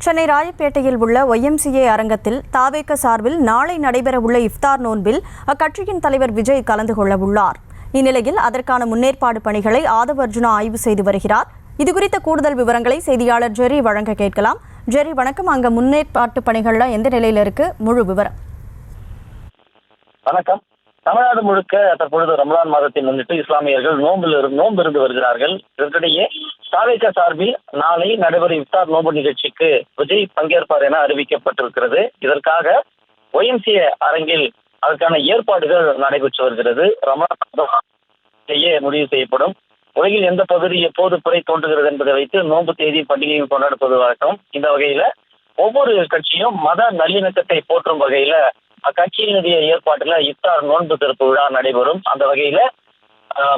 சென்னை ராயப்பேட்டையில் உள்ள YMCA அரங்கத்தில் தாவேக சார்பில் நாளை நடைபெறவுள்ள இஃப்தார் நோன்பில் அக்கட்சியின் தலைவர் விஜய் கலந்து கொள்ள உள்ளார். இந்நிலையில் அதற்கான முன்னேற்பாடு பணிகளை ஆதவ் அர்ஜுனா ஆய்வு செய்து வருகிறார். இதுகுறித்த கூடுதல் விவரங்களை செய்தியாளர் ஜெரி வழங்க கேட்கலாம். ஜெரி, வணக்கம். அங்க முன்னேற்பாட்டு பணிகள்ல எந்த நிலையில இருக்கு? முழு விவரம். வணக்கம். தமிழ்நாடு முழுக்க தற்பொழுது ரமலான் மாதத்தை முன்னிட்டு இஸ்லாமியர்கள் நோன்பு இருந்து வருகிறார்கள். இதற்கிடையே தாவேக சார்பில் நாளை நடைபெறும் இஃப்தார் நோன்பு நிகழ்ச்சிக்கு விஜய் பங்கேற்பார் என அறிவிக்கப்பட்டிருக்கிறது. இதற்காக YMCA அரங்கில் அதற்கான ஏற்பாடுகள் நடைபெற்று வருகிறது. ரமலான் முடிவு செய்யப்படும். உலகில் எந்த பகுதி எப்போது பிறை தோன்றுகிறது என்பதை வைத்து நோன்பு தேதி பண்டிகையும் கொண்டாடுவது வழக்கம். இந்த வகையில ஒவ்வொரு கட்சியும் மத நல்லிணக்கத்தை போற்றும் வகையில அக்கட்சியினுடைய ஏற்பாட்டுல இஃப்தார் நோன்பு திறப்பு விழா நடைபெறும். அந்த வகையில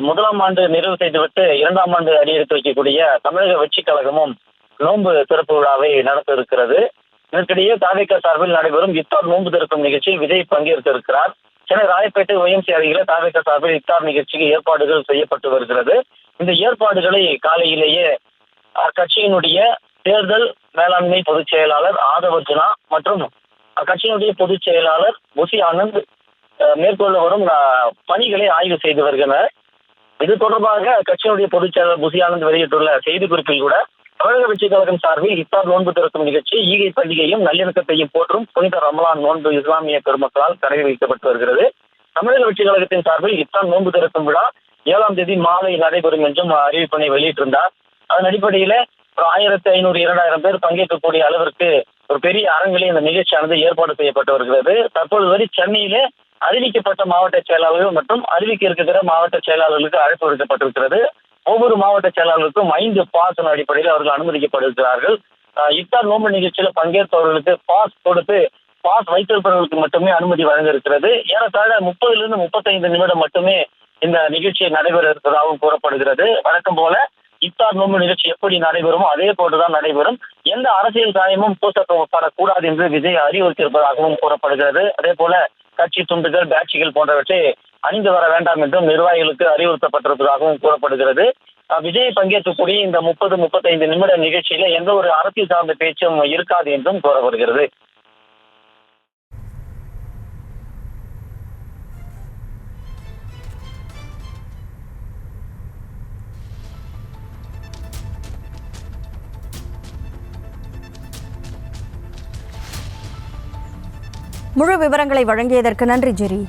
முதலாம் ஆண்டு நிறைவு செய்துவிட்டு 2ஆம் ஆண்டு அடியெடுத்து வைக்கக்கூடிய தமிழக வெற்றி கழகமும் நோன்பு திறப்பு விழாவை நடத்த இருக்கிறது. இதற்கிடையே தாவேக சார்பில் நடைபெறும் இஃப்தார் நோன்பு திறக்கும் நிகழ்ச்சியில் விஜய் பங்கேற்க இருக்கிறார். சென்னை ராயப்பேட்டை YMCA அருகில தாவேக சார்பில் இஃப்தார் நிகழ்ச்சிக்கு ஏற்பாடுகள் செய்யப்பட்டு வருகிறது. இந்த ஏற்பாடுகளை காலையிலேயே அக்கட்சியினுடைய தேர்தல் மேலாண்மை பொதுச் செயலாளர் ஆதவ் அர்ஜுனா மற்றும் அக்கட்சியினுடைய பொதுச் செயலாளர் புசி ஆனந்த் மேற்கொள்ள வரும் பணிகளை ஆய்வு செய்து வருகின்றனர். இது தொடர்பாக கட்சியினுடைய பொதுச் செயலாளர் புசி ஆனந்த் வெளியிட்டுள்ள செய்திக்குறிப்பில் கூட தமிழக வெற்றி கழகம் சார்பில் இஃப்தார் நோன்பு திறக்கும் நிகழ்ச்சி ஈகை பண்டிகையும் நல்லிணக்கத்தையும் போற்றும் புனித ரமலான் நோன்பு இஸ்லாமிய பெருமக்களால் கடை வைக்கப்பட்டு வருகிறது. தமிழக வெற்றி கழகத்தின் சார்பில் இஃப்தார் நோன்பு திறக்கும் விழா 7ஆம் தேதி மாலை நடைபெறும் என்றும் அறிவிப்பினை வெளியிட்டிருந்தார். அதன் அடிப்படையில ஒரு 1500-2000 பேர் பங்கேற்கக்கூடிய அளவிற்கு ஒரு பெரிய அரங்கிலே இந்த நிகழ்ச்சியானது ஏற்பாடு செய்யப்பட்டு வருகிறது. தற்போது வரை சென்னையிலே அறிவிக்கப்பட்ட மாவட்ட செயலாளர்கள் மற்றும் அறிவிக்க இருக்கிற மாவட்ட செயலாளர்களுக்கு அழைப்பு விடுக்கப்பட்டிருக்கிறது. ஒவ்வொரு மாவட்ட செயலாளருக்கும் 5 பாஸ் அடிப்படையில் அவர்கள் அனுமதிக்கப்படுகிறார்கள். இஃப்தார் நோன்பு நிகழ்ச்சியில பங்கேற்பவர்களுக்கு பாஸ் கொடுத்து பாஸ் வைத்திருப்பவர்களுக்கு மட்டுமே அனுமதி வழங்க இருக்கிறது. ஏறத்தாழ 30 to 35 நிமிடம் மட்டுமே இந்த நிகழ்ச்சி நடைபெற இருப்பதாகவும் கூறப்படுகிறது. வழக்கம் போல இஃப்தார் நோன்பு நிகழ்ச்சி எப்படி நடைபெறுமோ அதே போன்றுதான் நடைபெறும். எந்த அரசியல் காயமும் பூசப்படக்கூடாது என்று விஜய் அறிவுறுத்தியிருப்பதாகவும் கூறப்படுகிறது. அதே போல கட்சி துண்டுகள், பேட்சிகள் போன்றவற்றை அணிந்து வர வேண்டாம் என்றும் நிர்வாகிகளுக்கு அறிவுறுத்தப்பட்டிருப்பதாகவும் கூறப்படுகிறது. விஜய் பங்கேற்கக்கூடிய இந்த 30-35 நிமிட நிகழ்ச்சியில எந்த ஒரு அரசியல் சார்ந்த பேச்சும் இருக்காது என்றும் கூறப்படுகிறது. முழு விவரங்களை வழங்கியதற்கு நன்றி ஜெரி.